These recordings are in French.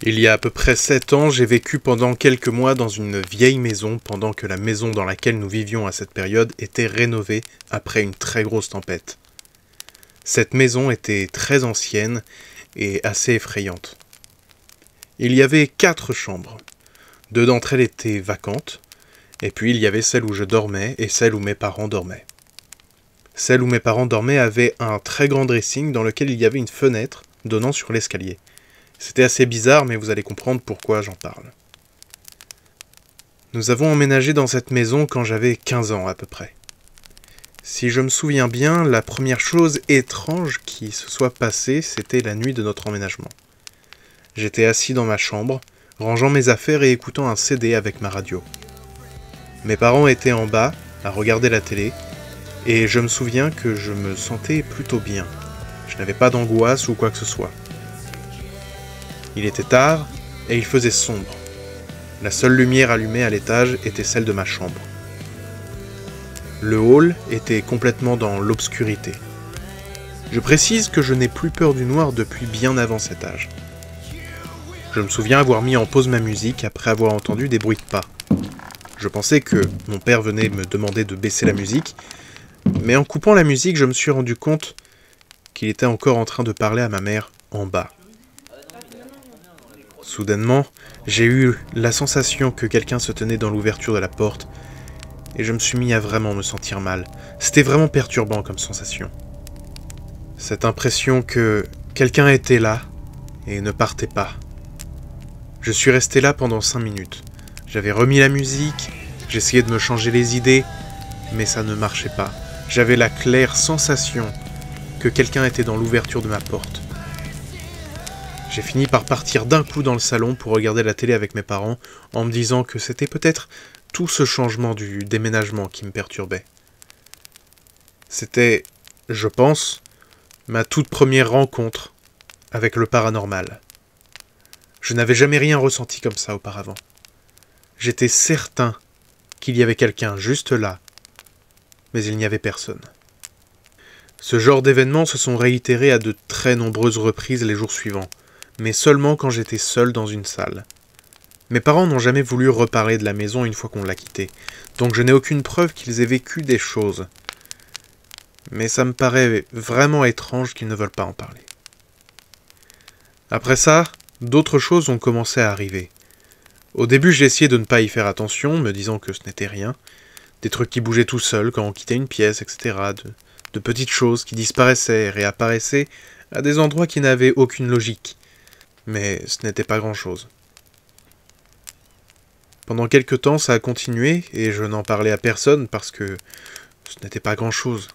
Il y a à peu près 7 ans, j'ai vécu pendant quelques mois dans une vieille maison pendant que la maison dans laquelle nous vivions à cette période était rénovée après une très grosse tempête. Cette maison était très ancienne et assez effrayante. Il y avait 4 chambres. 2 d'entre elles étaient vacantes, et puis il y avait celle où je dormais et celle où mes parents dormaient. Celle où mes parents dormaient avait un très grand dressing dans lequel il y avait une fenêtre donnant sur l'escalier. C'était assez bizarre, mais vous allez comprendre pourquoi j'en parle. Nous avons emménagé dans cette maison quand j'avais 15 ans à peu près. Si je me souviens bien, la première chose étrange qui se soit passée, c'était la nuit de notre emménagement. J'étais assis dans ma chambre, rangeant mes affaires et écoutant un CD avec ma radio. Mes parents étaient en bas, à regarder la télé, et je me souviens que je me sentais plutôt bien. Je n'avais pas d'angoisse ou quoi que ce soit. Il était tard, et il faisait sombre. La seule lumière allumée à l'étage était celle de ma chambre. Le hall était complètement dans l'obscurité. Je précise que je n'ai plus peur du noir depuis bien avant cet âge. Je me souviens avoir mis en pause ma musique après avoir entendu des bruits de pas. Je pensais que mon père venait me demander de baisser la musique, mais en coupant la musique, je me suis rendu compte qu'il était encore en train de parler à ma mère en bas. Soudainement, j'ai eu la sensation que quelqu'un se tenait dans l'ouverture de la porte, et je me suis mis à vraiment me sentir mal. C'était vraiment perturbant comme sensation. Cette impression que quelqu'un était là, et ne partait pas. Je suis resté là pendant 5 minutes. J'avais remis la musique, j'essayais de me changer les idées, mais ça ne marchait pas. J'avais la claire sensation que quelqu'un était dans l'ouverture de ma porte. J'ai fini par partir d'un coup dans le salon pour regarder la télé avec mes parents, en me disant que c'était peut-être tout ce changement du déménagement qui me perturbait. C'était, je pense, ma toute première rencontre avec le paranormal. Je n'avais jamais rien ressenti comme ça auparavant. J'étais certain qu'il y avait quelqu'un juste là, mais il n'y avait personne. Ce genre d'événements se sont réitérés à de très nombreuses reprises les jours suivants, mais seulement quand j'étais seul dans une salle. Mes parents n'ont jamais voulu reparler de la maison une fois qu'on l'a quittée, donc je n'ai aucune preuve qu'ils aient vécu des choses. Mais ça me paraît vraiment étrange qu'ils ne veulent pas en parler. Après ça, d'autres choses ont commencé à arriver. Au début, j'ai essayé de ne pas y faire attention, me disant que ce n'était rien. Des trucs qui bougeaient tout seuls quand on quittait une pièce, etc. De petites choses qui disparaissaient et réapparaissaient à des endroits qui n'avaient aucune logique. Mais ce n'était pas grand-chose. Pendant quelque temps, ça a continué, et je n'en parlais à personne parce que ce n'était pas grand-chose.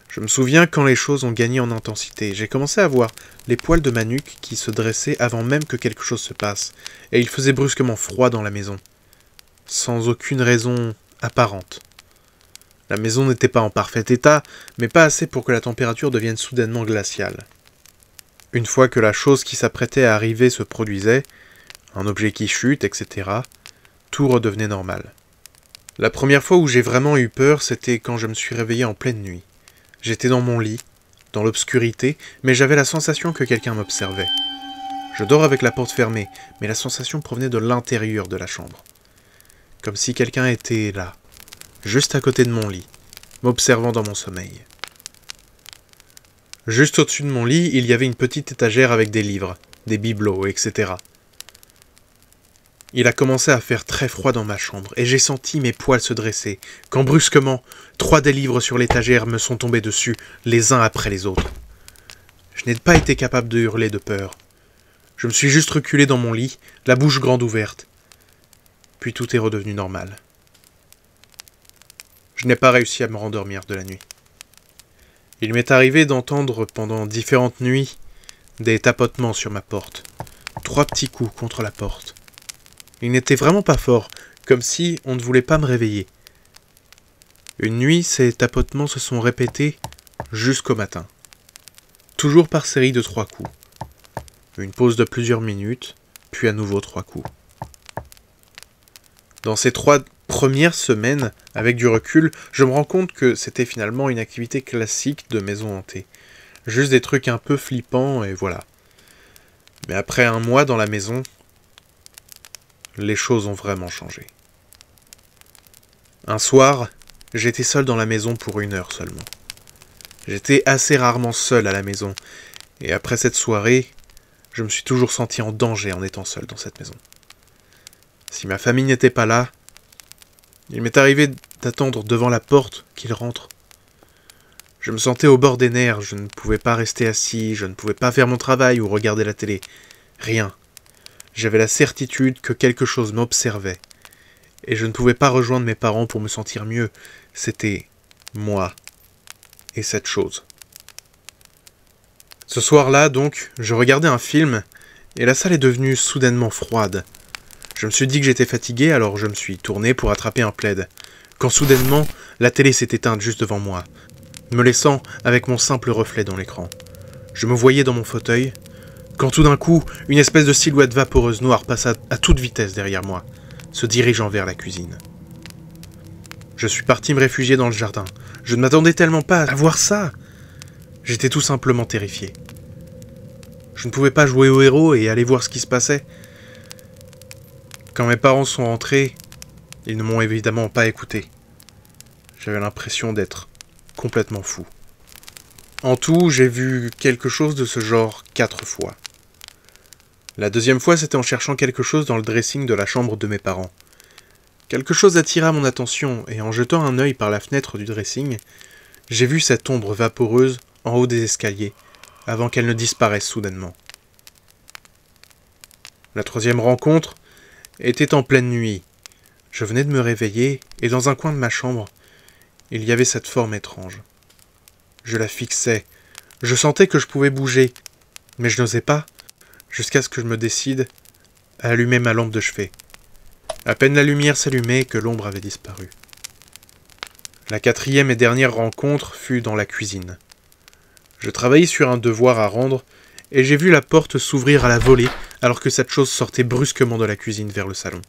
Je me souviens quand les choses ont gagné en intensité. J'ai commencé à voir les poils de ma nuque qui se dressaient avant même que quelque chose se passe, et il faisait brusquement froid dans la maison, sans aucune raison apparente. La maison n'était pas en parfait état, mais pas assez pour que la température devienne soudainement glaciale. Une fois que la chose qui s'apprêtait à arriver se produisait, un objet qui chute, etc., tout redevenait normal. La première fois où j'ai vraiment eu peur, c'était quand je me suis réveillé en pleine nuit. J'étais dans mon lit, dans l'obscurité, mais j'avais la sensation que quelqu'un m'observait. Je dors avec la porte fermée, mais la sensation provenait de l'intérieur de la chambre. Comme si quelqu'un était là, juste à côté de mon lit, m'observant dans mon sommeil. Juste au-dessus de mon lit, il y avait une petite étagère avec des livres, des bibelots, etc. Il a commencé à faire très froid dans ma chambre, et j'ai senti mes poils se dresser, quand brusquement, 3 des livres sur l'étagère me sont tombés dessus, les uns après les autres. Je n'ai pas été capable de hurler de peur. Je me suis juste reculé dans mon lit, la bouche grande ouverte. Puis tout est redevenu normal. Je n'ai pas réussi à me rendormir de la nuit. Il m'est arrivé d'entendre pendant différentes nuits des tapotements sur ma porte. 3 petits coups contre la porte. Ils n'étaient vraiment pas forts, comme si on ne voulait pas me réveiller. Une nuit, ces tapotements se sont répétés jusqu'au matin. Toujours par série de 3 coups. Une pause de plusieurs minutes, puis à nouveau 3 coups. Dans ces 3 premières semaines, avec du recul, je me rends compte que c'était finalement une activité classique de maison hantée. Juste des trucs un peu flippants et voilà. Mais après un mois dans la maison, les choses ont vraiment changé. Un soir, j'étais seul dans la maison pour 1 heure seulement. J'étais assez rarement seul à la maison, et après cette soirée, je me suis toujours senti en danger en étant seul dans cette maison. Si ma famille n'était pas là, il m'est arrivé d'attendre devant la porte qu'ils rentrent. Je me sentais au bord des nerfs, je ne pouvais pas rester assis, je ne pouvais pas faire mon travail ou regarder la télé. Rien. J'avais la certitude que quelque chose m'observait. Et je ne pouvais pas rejoindre mes parents pour me sentir mieux. C'était moi et cette chose. Ce soir-là, donc, je regardais un film et la salle est devenue soudainement froide. Je me suis dit que j'étais fatigué, alors je me suis tourné pour attraper un plaid. Quand soudainement, la télé s'est éteinte juste devant moi, me laissant avec mon simple reflet dans l'écran. Je me voyais dans mon fauteuil, quand tout d'un coup, une espèce de silhouette vaporeuse noire passa à toute vitesse derrière moi, se dirigeant vers la cuisine. Je suis parti me réfugier dans le jardin. Je ne m'attendais tellement pas à voir ça. J'étais tout simplement terrifié. Je ne pouvais pas jouer au héros et aller voir ce qui se passait. Quand mes parents sont rentrés, ils ne m'ont évidemment pas écouté. J'avais l'impression d'être complètement fou. En tout, j'ai vu quelque chose de ce genre 4 fois. La deuxième fois, c'était en cherchant quelque chose dans le dressing de la chambre de mes parents. Quelque chose attira mon attention, et en jetant un œil par la fenêtre du dressing, j'ai vu cette ombre vaporeuse en haut des escaliers, avant qu'elle ne disparaisse soudainement. La troisième rencontre était en pleine nuit. Je venais de me réveiller, et dans un coin de ma chambre, il y avait cette forme étrange. Je la fixais. Je sentais que je pouvais bouger, mais je n'osais pas, jusqu'à ce que je me décide à allumer ma lampe de chevet. À peine la lumière s'allumait que l'ombre avait disparu. La quatrième et dernière rencontre fut dans la cuisine. Je travaillais sur un devoir à rendre, et j'ai vu la porte s'ouvrir à la volée, alors que cette chose sortait brusquement de la cuisine vers le salon.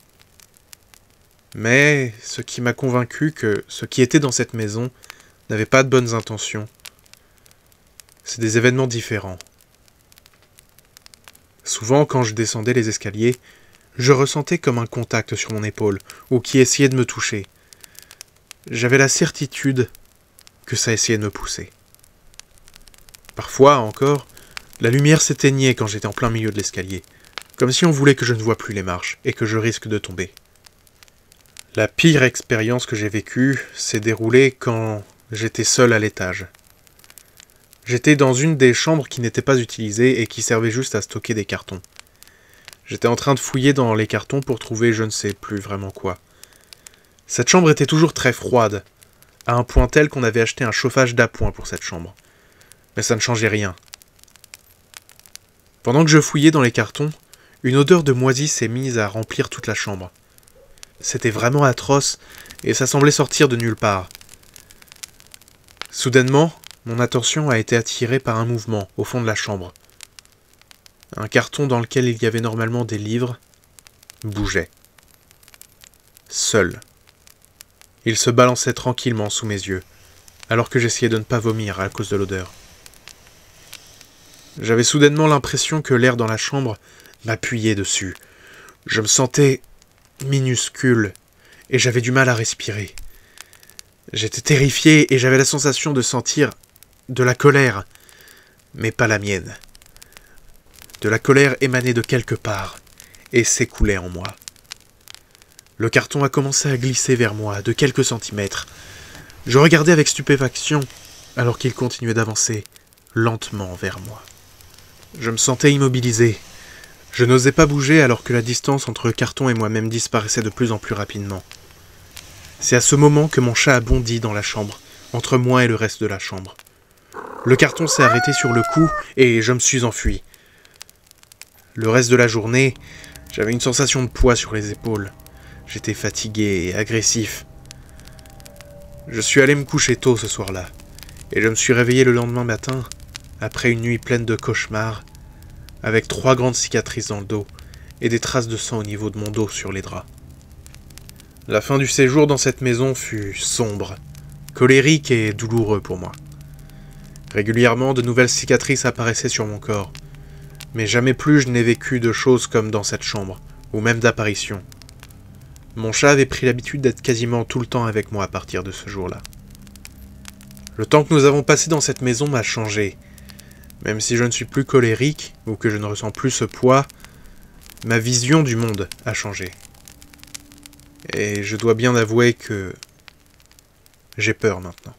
Mais ce qui m'a convaincu que ce qui était dans cette maison n'avait pas de bonnes intentions, c'est des événements différents. Souvent, quand je descendais les escaliers, je ressentais comme un contact sur mon épaule, ou qui essayait de me toucher. J'avais la certitude que ça essayait de me pousser. Parfois, encore, la lumière s'éteignait quand j'étais en plein milieu de l'escalier, comme si on voulait que je ne voie plus les marches, et que je risque de tomber. La pire expérience que j'ai vécue s'est déroulée quand j'étais seul à l'étage. J'étais dans une des chambres qui n'était pas utilisée et qui servait juste à stocker des cartons. J'étais en train de fouiller dans les cartons pour trouver je ne sais plus vraiment quoi. Cette chambre était toujours très froide, à un point tel qu'on avait acheté un chauffage d'appoint pour cette chambre. Mais ça ne changeait rien. Pendant que je fouillais dans les cartons, une odeur de moisi s'est mise à remplir toute la chambre. C'était vraiment atroce, et ça semblait sortir de nulle part. Soudainement, mon attention a été attirée par un mouvement au fond de la chambre. Un carton dans lequel il y avait normalement des livres bougeait. Seul. Il se balançait tranquillement sous mes yeux, alors que j'essayais de ne pas vomir à cause de l'odeur. J'avais soudainement l'impression que l'air dans la chambre m'appuyait dessus. Je me sentais minuscule, et j'avais du mal à respirer. J'étais terrifié et j'avais la sensation de sentir de la colère, mais pas la mienne. De la colère émanait de quelque part et s'écoulait en moi. Le carton a commencé à glisser vers moi de quelques centimètres. Je regardais avec stupéfaction alors qu'il continuait d'avancer lentement vers moi. Je me sentais immobilisé. Je n'osais pas bouger alors que la distance entre le carton et moi-même disparaissait de plus en plus rapidement. C'est à ce moment que mon chat a bondi dans la chambre, entre moi et le reste de la chambre. Le carton s'est arrêté sur le cou et je me suis enfui. Le reste de la journée, j'avais une sensation de poids sur les épaules. J'étais fatigué et agressif. Je suis allé me coucher tôt ce soir-là, et je me suis réveillé le lendemain matin, après une nuit pleine de cauchemars, avec 3 grandes cicatrices dans le dos et des traces de sang au niveau de mon dos sur les draps. La fin du séjour dans cette maison fut sombre, colérique et douloureux pour moi. Régulièrement, de nouvelles cicatrices apparaissaient sur mon corps. Mais jamais plus je n'ai vécu de choses comme dans cette chambre, ou même d'apparitions. Mon chat avait pris l'habitude d'être quasiment tout le temps avec moi à partir de ce jour-là. Le temps que nous avons passé dans cette maison m'a changé. Même si je ne suis plus colérique, ou que je ne ressens plus ce poids, ma vision du monde a changé. Et je dois bien avouer que j'ai peur maintenant.